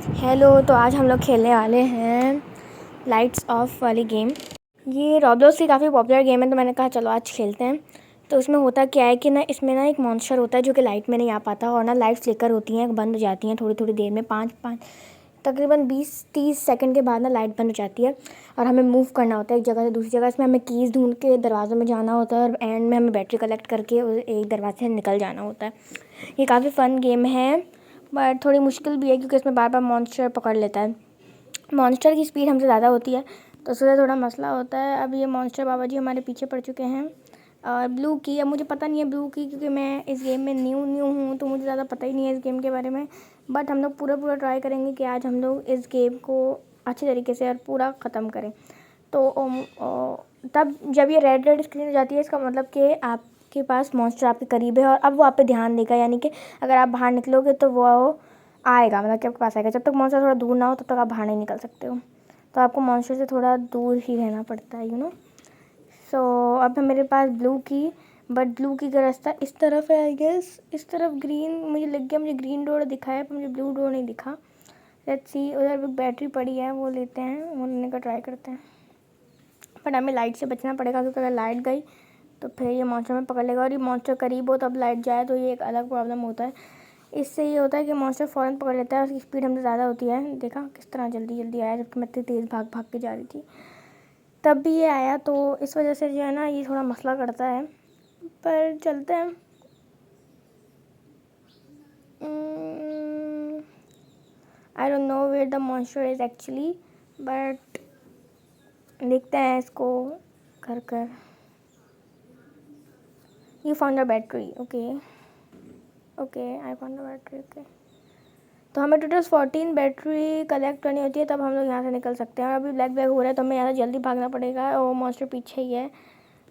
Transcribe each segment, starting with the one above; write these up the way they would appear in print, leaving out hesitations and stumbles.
Hello, तो आज हम लोग खेलने वाले हैं लाइट्स ऑफ वाली गेम। ये रॉब्लॉक्स की काफ़ी पॉपुलर गेम है, तो मैंने कहा चलो आज खेलते हैं। तो इसमें होता क्या है कि ना, इसमें ना एक मॉन्स्टर होता है जो कि लाइट में नहीं आ पाता, और ना लाइट फ्लिकर होती हैं, बंद हो जाती हैं थोड़ी थोड़ी देर में, तकरीबन 20-30 सेकंड के बाद ना लाइट बंद हो जाती है। और हमें मूव करना होता है एक जगह से दूसरी जगह। इसमें हमें कीज़ ढूंढ के दरवाज़ों में जाना होता है, और एंड में हमें बैटरी कलेक्ट करके एक दरवाजे से निकल जाना होता है। ये काफ़ी फ़न गेम है, बट थोड़ी मुश्किल भी है क्योंकि इसमें बार बार मॉन्स्टर पकड़ लेता है। मॉन्स्टर की स्पीड हमसे ज़्यादा होती है, तो उससे थोड़ा मसला होता है। अब ये मॉन्स्टर बाबा जी हमारे पीछे पड़ चुके हैं। और ब्लू की, अब मुझे पता नहीं है ब्लू की, क्योंकि मैं इस गेम में न्यू हूँ, तो मुझे ज़्यादा पता ही नहीं है इस गेम के बारे में। बट हम लोग पूरा ट्राई करेंगे कि आज हम लोग इस गेम को अच्छे तरीके से और पूरा ख़त्म करें। तो तब जब ये रेड स्क्रीन हो जाती है, इसका मतलब कि आपके पास मॉन्स्टर आपके करीब है, और अब वो आप पे ध्यान देगा, यानी कि अगर आप बाहर निकलोगे तो वो आएगा, मतलब कि आपके पास आएगा। जब तक मॉन्स्टर थोड़ा दूर ना हो तब तक आप बाहर नहीं निकल सकते हो, तो आपको मॉन्स्टर से थोड़ा दूर ही रहना पड़ता है, सो अब है मेरे पास ब्लू की, बट ब्लू की का रास्ता इस तरफ है आई गेस। इस तरफ ग्रीन मुझे लग गया, मुझे ग्रीन डोर दिखा है पर मुझे ब्लू डोर नहीं दिखा। लेट्स सी, उधर भी बैटरी पड़ी है, वो लेते हैं, वो लेने का ट्राई करते हैं। बट हमें लाइट से बचना पड़ेगा, क्योंकि अगर लाइट गई तो फिर ये मॉन्स्टर में पकड़ लेगा, और ये मॉन्स्टर करीब हो तब लाइट जाए तो ये एक अलग प्रॉब्लम होता है। इससे ये होता है कि मॉन्स्टर फ़ौरन पकड़ लेता है, उसकी स्पीड हमसे ज़्यादा होती है। देखा किस तरह जल्दी जल्दी आया, जबकि मैं इतनी तेज़ भाग भाग के जा रही थी, तब भी ये आया। तो इस वजह से जो है ना, ये थोड़ा मसला करता है, पर चलते हैं। I don't know where the monster is actually, but देखते हैं इसको कर। You found the battery, okay I found the battery, okay. तो हमें टोटल 14 बैटरी कलेक्ट करनी होती है, तब हम लोग यहाँ से निकल सकते हैं। और अभी ब्लैक हो रहा है, तो हमें यहाँ से जल्दी भागना पड़ेगा। ओ मॉन्स्टर पीछे ही है।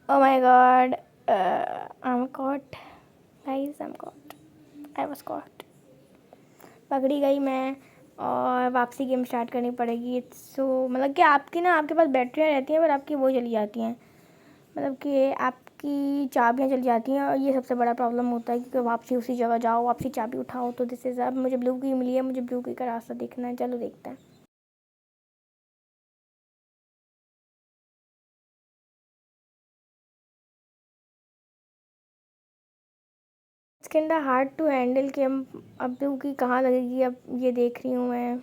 Oh my god, I am caught guys, I was caught. पकड़ी गई मैं, और वापसी गेम स्टार्ट करनी पड़ेगी। सो मतलब कि आपके पास बैटरियाँ रहती हैं, पर आपकी वो चली जाती हैं, मतलब कि आपकी चाबियाँ चली जाती हैं, और ये सबसे बड़ा प्रॉब्लम होता है, क्योंकि वापसी उसी जगह जाओ, वापसी चाबी उठाओ। तो दिस इज़, अब मुझे ब्लू की मिली है, मुझे ब्लू की का रास्ता देखना है, चलो देखते हैं। It's kind hard to handle कि हम अब ब्लू की कहाँ लगेगी, अब ये देख रही हूँ मैं।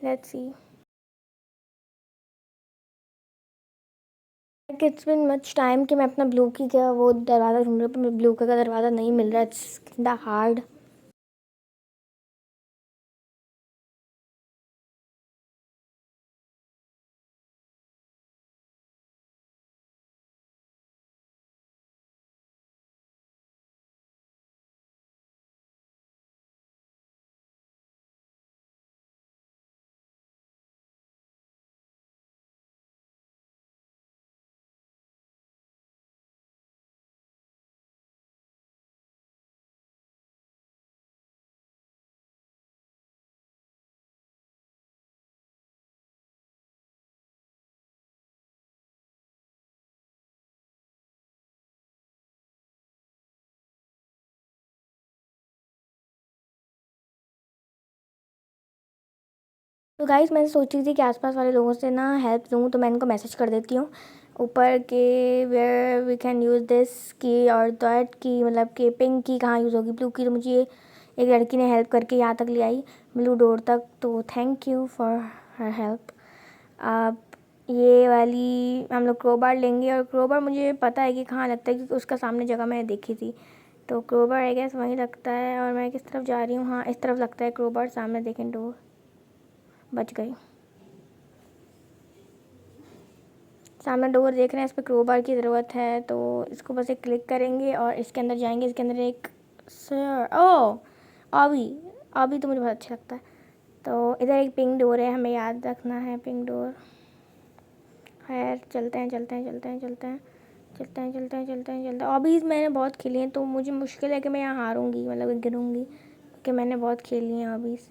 Let's see, it's been much time कि मैं अपना ब्लू की का वो दरवाज़ा ढूंढ रही हूँ, पर ब्लू का दरवाज़ा नहीं मिल रहा। It's kind hard. तो गाइस, मैं सोच रही थी कि आसपास वाले लोगों से ना हेल्प लूँ, तो मैं इनको मैसेज कर देती हूँ ऊपर के, where we can use this key और दैट की, मतलब कि पिंक की कहाँ यूज़ होगी। ब्लू की तो मुझे एक लड़की ने हेल्प करके यहाँ तक ले आई, ब्लू डोर तक, तो thank you for her help. अब ये वाली हम लोग क्रोबार लेंगे, और क्रोबार मुझे पता है कि कहाँ लगता है, क्योंकि उसका सामने जगह मैंने देखी थी। तो क्रोबार आई गेस वहीं लगता है, और मैं किस तरफ जा रही हूँ, हाँ इस तरफ लगता है क्रोबार। सामने देखें डोर, बच गई। सामने डोर देख रहे हैं, इस पर क्रोबार की ज़रूरत है, तो इसको बस एक क्लिक करेंगे और इसके अंदर जाएंगे। इसके अंदर एक सर ऑबी ऑबी तो मुझे बहुत अच्छा लगता है। तो इधर एक पिंक डोर है, हमें याद रखना है पिंक डोर। खैर चलते हैं ऑबीज़ मैंने बहुत खेली हैं, तो मुझे मुश्किल है कि मैं यहाँ हारूंगी, मतलब गिरूंगी, क्योंकि मैंने बहुत खेली हैं ऑबीज़।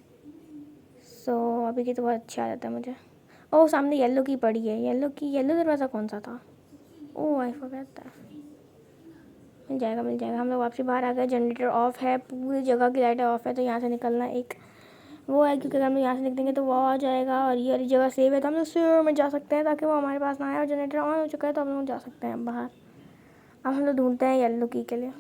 सो अभी की तो बहुत अच्छा आ जाता है मुझे। ओह, सामने येलो की पड़ी है, येलो दरवाज़ा कौन सा था? ओह आई फॉरगॉट दैट। मिल जाएगा मिल जाएगा। हम लोग वापसी बाहर आ गए। जनरेटर ऑफ है, पूरी जगह की लाइटें ऑफ है, तो यहाँ से निकलना एक वो है, क्योंकि अगर हम लोग यहाँ से निकलेंगे तो वो आ जाएगा और ये वाली जगह सेव है, तो हम लोग सेव में जा सकते हैं ताकि वो हमारे पास ना आए। और जनरेटर ऑन हो चुका है तो हम लोग जा सकते हैं बाहर। अब हम लोग ढूंढते हैं येलो की के लिए।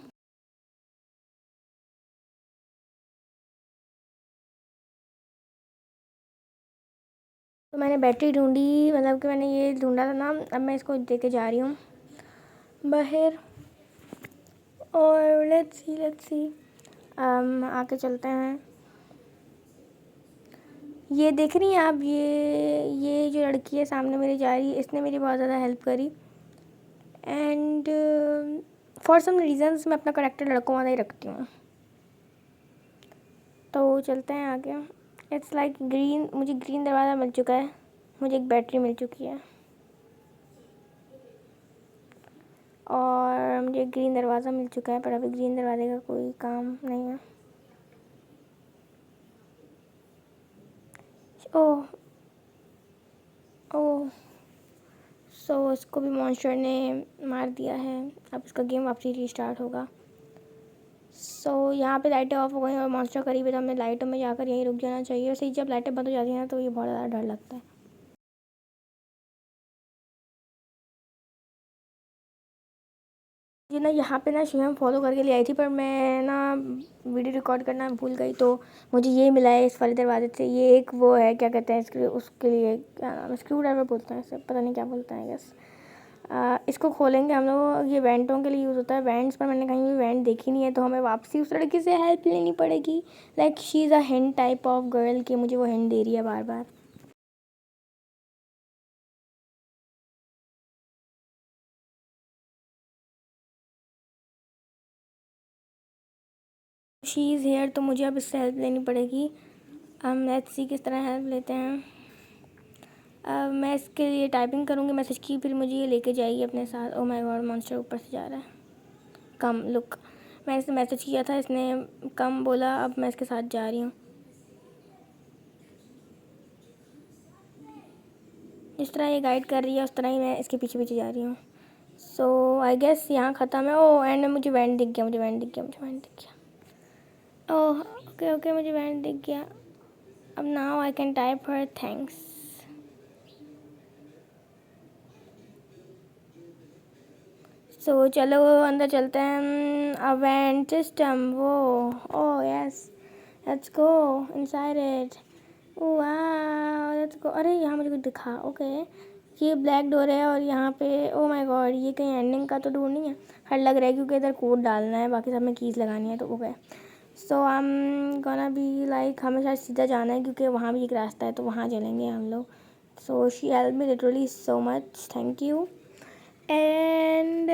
तो मैंने बैटरी ढूंढी, मतलब कि मैंने ये ढूंढा था ना, अब मैं इसको दे के जा रही हूँ बाहर। और लेट्स सी आके चलते हैं। ये देख रही हैं आप, ये जो लड़की है सामने मेरी जा रही है, इसने मेरी बहुत ज़्यादा हेल्प करी। एंड फॉर सम रीजन्स मैं अपना करेक्टर लड़कों वाला ही रखती हूँ। तो चलते हैं आगे। इट्स लाइक ग्रीन, मुझे ग्रीन दरवाज़ा मिल चुका है, मुझे एक बैटरी मिल चुकी है और मुझे ग्रीन दरवाज़ा मिल चुका है, पर अभी ग्रीन दरवाजे का कोई काम नहीं है। ओह ओह, सो इसको भी मॉन्स्टर ने मार दिया है। अब इसका गेम वापसी रीस्टार्ट होगा। सो यहाँ पे लाइटें ऑफ हो गई और मॉन्स्टर करीब है, तो हमें लाइटों में जाकर यहीं रुक जाना चाहिए। वैसे ही जब लाइटें बंद हो जाती हैं तो ये बहुत ज़्यादा डर लगता है। जी ना, यहाँ पे ना शिवम फॉलो करके ले आई थी, पर मैं ना वीडियो रिकॉर्ड करना भूल गई, तो मुझे ये मिला है इस वाले दरवाजे से। ये एक वो है, क्या कहते हैं इसके, उसके लिए क्या नाम है, स्क्रू ड्राइवर बोलते हैं इसे, पता नहीं क्या बोलते हैं गैस। इसको खोलेंगे हम लोग। ये वेंटों के लिए यूज़ होता है, वेंट्स पर मैंने कहीं भी वेंट देखी नहीं है, तो हमें वापसी उस लड़की से हेल्प लेनी पड़ेगी। Like she is a hint type of girl कि मुझे वो हिंट दे रही है बार बार। शी इज़ हेयर, तो मुझे अब इससे हेल्प लेनी पड़ेगी। लेट्स सी किस तरह हेल्प लेते हैं। मैं इसके लिए टाइपिंग करूँगी मैसेज की, फिर मुझे ये लेके जाएगी अपने साथ। ओ माय गॉड, मॉन्स्टर ऊपर से जा रहा है। कम लुक, मैं इसे मैसेज किया था, इसने कम बोला, अब मैं इसके साथ जा रही हूँ। जिस तरह ये गाइड कर रही है उस तरह ही मैं इसके पीछे पीछे जा रही हूँ। सो आई गेस यहाँ ख़त्म है। ओ एंड में मुझे वैंड दिख गया, मुझे वैंड दिख गया, मुझे वैंड दिख गया। ओह ओके ओके, मुझे वैंड दिख गया। अब now I can type her thanks. So चलो अंदर चलते हैं। अवेंट सिस्टम, वो oh yes, let's go inside it. वाह लेट्स गो। अरे यहाँ मुझे कुछ दिखा, ओके ये ब्लैक डोर है और यहाँ पे ओ माय गॉड, ये कहीं एंडिंग का तो डोर नहीं है। हर लग रहा है क्योंकि इधर कोड डालना है, बाकी सब में कीज़ लगानी है, तो okay. So I am gonna be like, हमें शायद सीधा जाना है क्योंकि वहाँ भी एक रास्ता है, तो वहाँ चलेंगे हम लोग। So she help me literally so much, thank you. And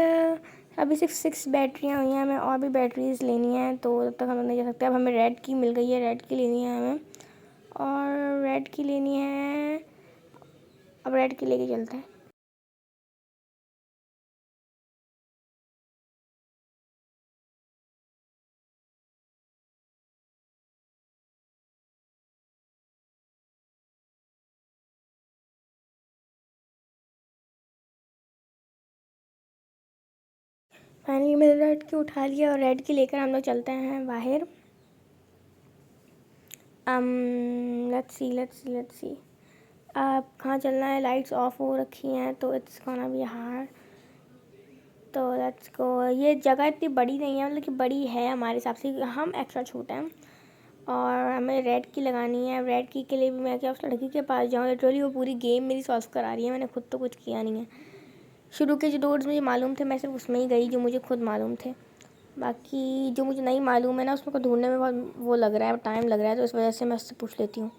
अभी सिर्फ 6 बैटरियाँ हुई हैं, हमें और भी बैटरीज लेनी है, तो तब तक हम लोग नहीं जा सकते। अब हमें रेड की मिल गई है, रेड की लेनी है हमें, और रेड की लेनी है। अब रेड की लेके चलते हैं। फाइनली मैंने रेड की उठा लिया और रेड की लेकर हम लोग चलते हैं बाहर। लेट्स सी अब कहाँ चलना है। लाइट्स ऑफ हो रखी हैं, तो इट्स गोना बी हार्ड, तो लेट्स गो। ये जगह इतनी बड़ी नहीं है, मतलब कि बड़ी है हमारे हिसाब से, हम एक्स्ट्रा छोटे हैं। और हमें रेड की लगानी है। रेड की के लिए भी मैं क्या उस लड़की के पास जाऊँ, लिटरली वो पूरी गेम मेरी सॉल्व करा रही है, मैंने खुद तो कुछ किया नहीं है। शुरू के जो डोर्स मुझे मालूम थे मैं सिर्फ उसमें ही गई जो मुझे खुद मालूम थे, बाकी जो मुझे नहीं मालूम है ना उसमें को ढूंढने में बहुत वो लग रहा है, टाइम लग रहा है, तो इस वजह से मैं उससे पूछ लेती हूँ।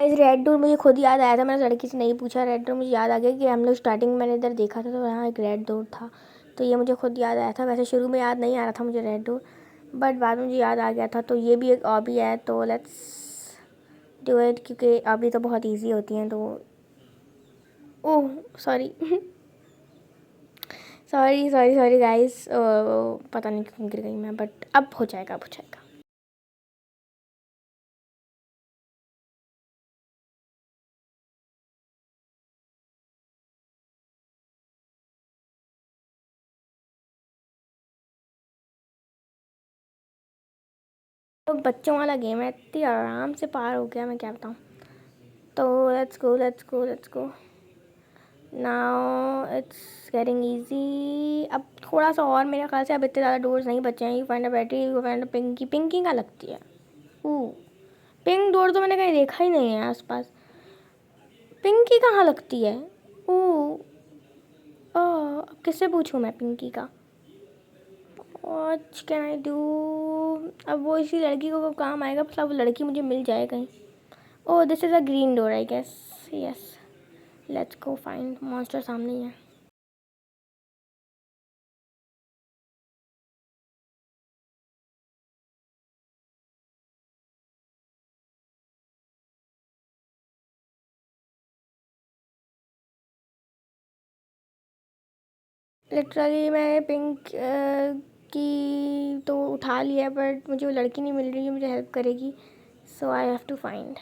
इस रेड डोर मुझे खुद याद आया था, मैंने लड़की से नहीं पूछा। रेड डोर मुझे याद आ गया कि हम लोग स्टार्टिंग में मैंने इधर देखा था तो यहाँ एक रेड डोर था, तो ये मुझे खुद याद आया था। वैसे शुरू में याद नहीं आ रहा था मुझे रेड डोर, बट बाद में मुझे याद आ गया था। तो ये भी एक ऑबी है, तो लेट्स डू इट, क्योंकि ऑबी तो बहुत ईजी होती हैं। तो oh sorry sorry sorry sorry guys, पता नहीं क्यों गिर गई मैं, बट अब हो जाएगा, अब हो जाएगा। तो बच्चों वाला गेम है, इतनी आराम से पार हो गया, मैं क्या बताऊँ। तो let's go let's go let's go, now it's getting easy. अब थोड़ा सा और, मेरे ख्याल से अब इतने ज़्यादा डोर्स नहीं बचे हैं। You find a battery, you find a pinky. Pinky का लगती है पिंक डोर, तो मैंने कहीं देखा ही नहीं है आसपास। पिंकी कहाँ लगती है? ओ अब किससे पूछूँ मैं पिंकी का? What can I do? अब वो इसी लड़की को कब काम आएगा, मतलब वो लड़की मुझे मिल जाए कहीं। Oh this is a green door I guess, yes. Let's go find monster, सामने ही है। लिटरली मैंने पिंक की तो उठा लिया, बट मुझे वो लड़की नहीं मिल रही है मुझे हेल्प करेगी, सो आई हैव टू फाइंड।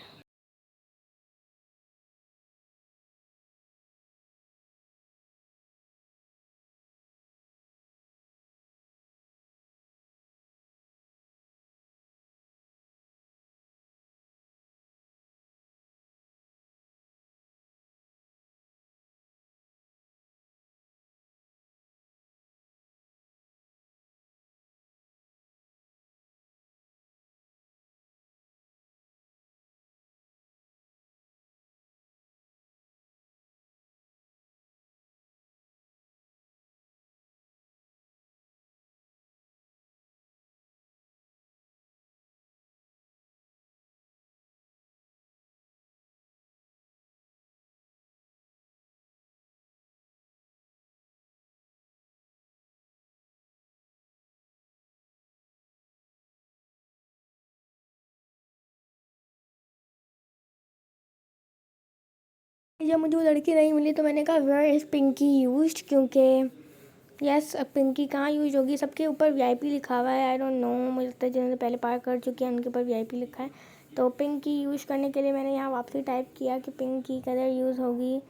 जब मुझे वो लड़की नहीं मिली तो मैंने कहा वेयर इज़ पिंकी यूज्ड, क्योंकि यस अब पिंकी कहाँ यूज होगी। सबके ऊपर वीआईपी लिखा हुआ है, आई डोंट नो, मुझे लगता है जिन्होंने पहले पार कर चुके हैं उनके ऊपर वीआईपी लिखा है। तो पिंकी यूज करने के लिए मैंने यहाँ वापसी टाइप किया कि पिंकी कलर यूज़ होगी।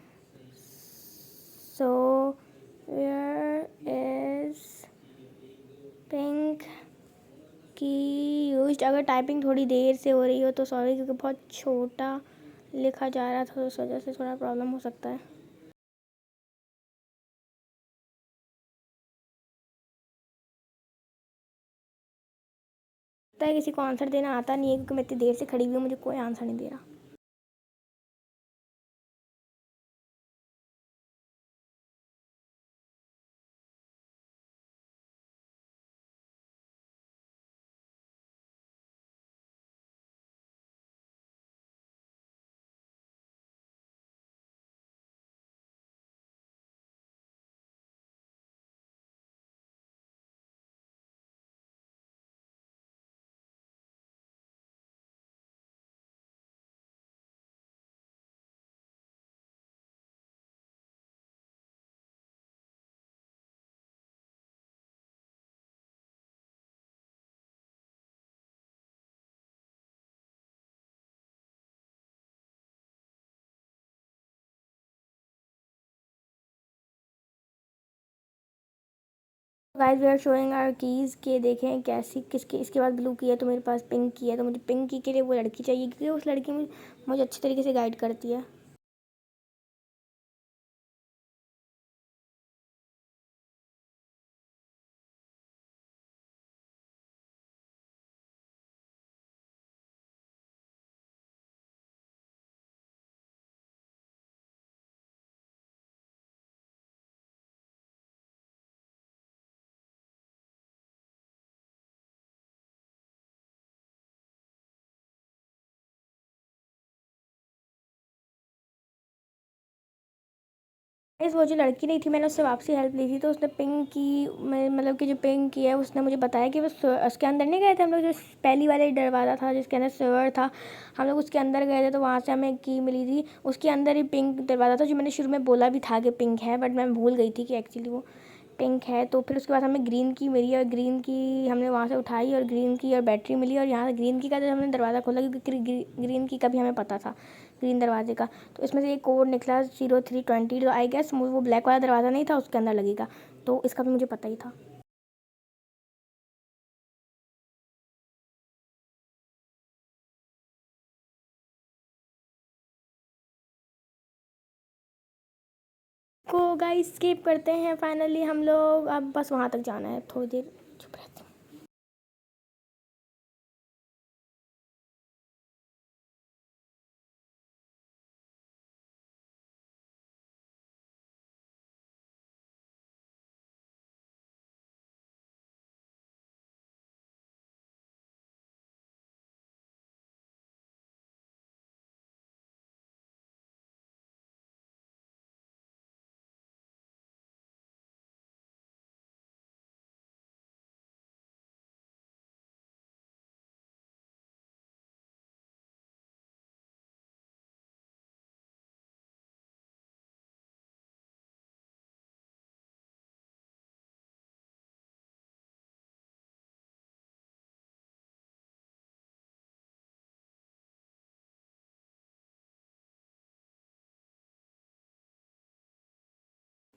सो वेयर इज़ पिंक की यूज। अगर टाइपिंग थोड़ी देर से हो रही हो तो सॉरी, क्योंकि बहुत छोटा लिखा जा रहा था तो उस वजह से थोड़ा प्रॉब्लम हो सकता है। लगता है किसी को आंसर देना आता नहीं है, क्योंकि मैं इतनी देर से खड़ी हुई हूँ, मुझे कोई आंसर नहीं दे रहा। Guys we are showing our keys के देखें कैसी किसके। इसके बाद ब्लू की है तो मेरे पास पिंक की है, तो मुझे पिंक की के लिए वो लड़की चाहिए, क्योंकि उस लड़की मुझे अच्छी तरीके से गाइड करती है। इस वो जो लड़की नहीं थी, मैंने उससे वापसी हेल्प ली थी, तो उसने पिंग की, मतलब कि जो पिंग की है उसने मुझे बताया कि वो उसके अंदर नहीं गए थे हम लोग, जो पहली वाले दरवाज़ा था जिसके अंदर सर्वर था, हम लोग उसके अंदर गए थे, तो वहाँ से हमें की मिली थी, उसके अंदर ही पिंक दरवाज़ा था, जो मैंने शुरू में बोला भी था कि पिंक है, बट मैं भूल गई थी कि एक्चुअली वो पिंक है। तो फिर उसके बाद हमें ग्रीन की मिली, और ग्रीन की हमने वहाँ से उठाई, और ग्रीन की और बैटरी मिली, और यहाँ ग्रीन की का जब हमने दरवाज़ा खोला, क्योंकि ग्रीन की का भी हमें पता था, ग्रीन दरवाजे का, तो इसमें से एक कोड निकला 0320, तो आई गेस वो ब्लैक वाला दरवाज़ा नहीं था, उसके अंदर लगेगा, तो इसका भी मुझे पता ही था। को गाइस स्किप करते हैं, फाइनली हम लोग अब बस वहाँ तक जाना है, थोड़ी देर चुप रहते हैं।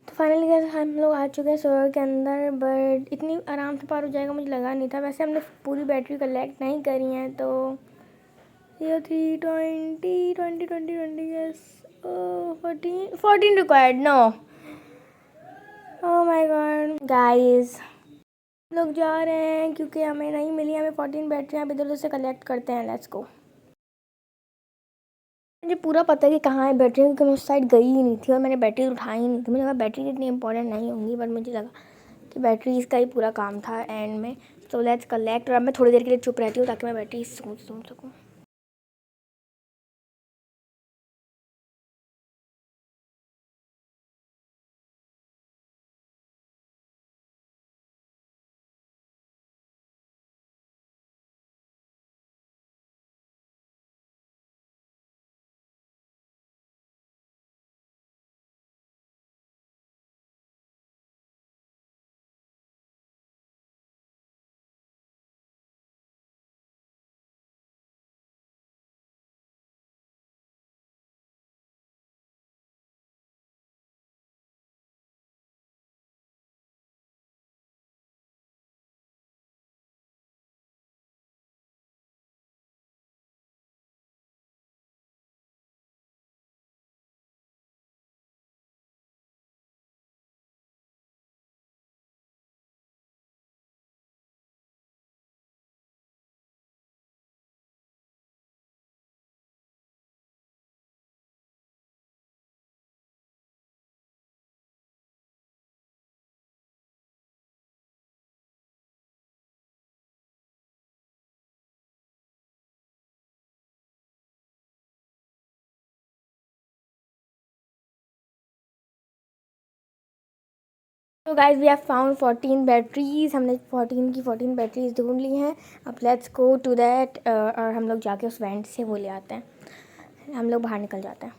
तो फाइनली गाइस हम लोग आ चुके हैं सर्वर के अंदर, बट इतनी आराम से पार हो जाएगा मुझे लगा नहीं था। वैसे हमने पूरी बैटरी कलेक्ट नहीं करी है, तो ये 320 yes, 14 required, no, oh my god guys, लोग जा रहे हैं क्योंकि हमें नहीं मिली, हमें 14 बैटरियाँ इधर उधर से कलेक्ट करते हैं, लेट्स गो। मुझे पूरा पता है कि कहाँ है बैटरी, क्योंकि मैं उस साइड गई ही नहीं थी और मैंने बैटरी उठाई ही नहीं थी। मुझे लगा बैटरी इतनी इंपॉर्टेंट नहीं होंगी, बट मुझे लगा कि बैटरी का ही पूरा काम था एंड में। तो लेट्स कलेक्ट, और अब मैं थोड़ी देर के लिए चुप रहती हूँ ताकि मैं बैटरी सोच सकूँ। तो guys we have found 14 batteries, हमने 14 की 14 बैटरीज ढूंढ ली हैं। अब लेट्स गो टू दैट, और हम लोग जाके उस वेंट से वो ले आते हैं, हम लोग बाहर निकल जाते हैं।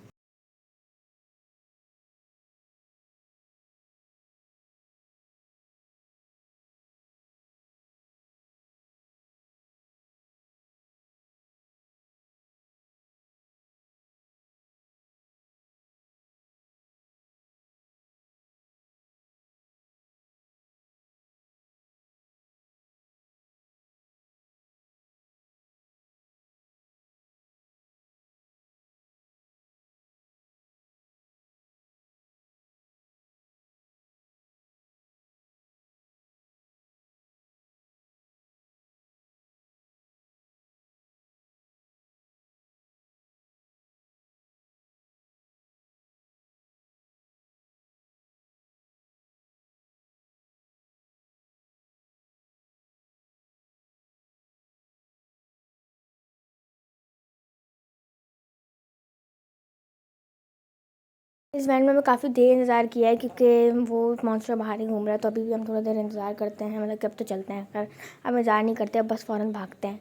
इस वैन में हमें काफ़ी देर इंतज़ार किया है क्योंकि वो मॉन्स्टर बाहर ही घूम रहा है, तो अभी भी हम थोड़ा देर इंतज़ार करते हैं, मतलब कब तो चलते हैं। कर अब इंतज़ार नहीं करते, अब बस फ़ौरन भागते हैं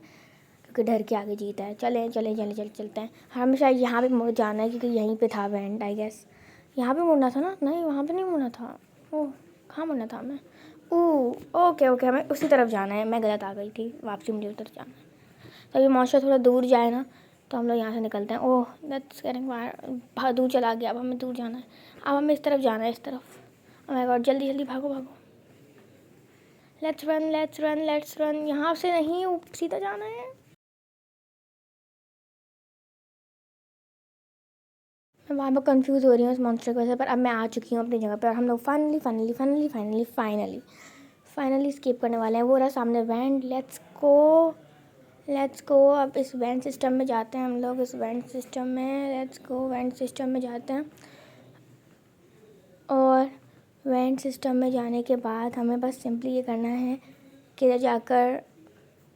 क्योंकि डर के आगे जीता है। चले चले चले चले चलते हैं। हमें शायद यहाँ पे मुड़ जाना है क्योंकि यहीं पे था वैन, आई गेस। यहाँ पे मुड़ना था ना? नहीं, वहाँ पे नहीं मुड़ना था। ओह, कहाँ मुड़ना था हमें? ओह, ओके ओके, हमें उसी तरफ जाना है। मैं गलत आ गई थी, वापसी मुझे उधर जाना है। तो अभी मॉन्स्टर थोड़ा दूर जाए ना तो हम लोग यहाँ से निकलते हैं। ओह, दैट्स गेटिंग फार, दूर चला गया। अब हमें दूर जाना है, अब हमें इस तरफ जाना है, इस तरफ। ओह माय गॉड, जल्दी जल्दी भागो भागो। Let's run let's run let's run. यहाँ से नहीं, सीधा जाना है। मैं वहाँ पर कंफ्यूज हो रही हूँ उस मॉन्स्टर की वजह से, पर अब मैं आ चुकी हूँ अपनी जगह पर और हम लोग finally finally finally finally finally finally escape करने वाले हैं। वो रहा सामने वैन। Let's go. अब इस वेंट सिस्टम में जाते हैं हम लोग, इस वेंट सिस्टम में। लेट्स गो, वेंट सिस्टम में जाते हैं। और वेंट सिस्टम में जाने के बाद हमें बस सिंपली ये करना है कि इधर जाकर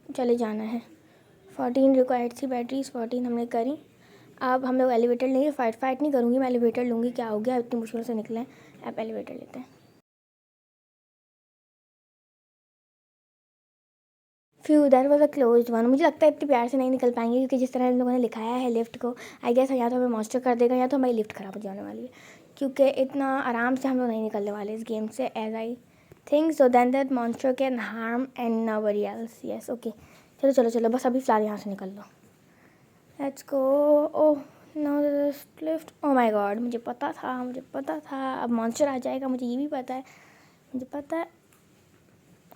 चले जाना है। 14 रिक्वायर्ड सी बैटरीज, 14 हमने करी। अब हम लोग एलिवेटर लेंगे। फाइट नहीं करूँगी मैं, एलिवेटर लूँगी। क्या हो गया, इतनी मुश्किल से निकले। अब एलिवेटर लेते हैं। Few, that was a closed one. मुझे लगता है इतनी प्यार से नहीं निकल पाएंगे क्योंकि जिस तरह इन लोगों ने लिखाया है लिफ्ट को, आई गेस या तो हमें मॉन्स्टर कर देगा या तो हमारी लिफ्ट ख़राब हो जाने वाली है, क्योंकि इतना आराम से हम लोग नहीं निकलने वाले इस गेम से, as I think so. Then that monster can harm and nobody else. Yes, okay. चलो चलो चलो, बस अभी फिलहाल यहाँ से निकल लो। Let's go. Oh no, lift. Oh my god, मुझे पता था अब मॉन्स्टर आ जाएगा, मुझे ये भी पता है, मुझे पता है।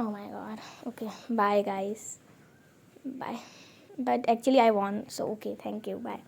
Oh my god, okay bye guys, bye, but actually I won, so okay, thank you, bye.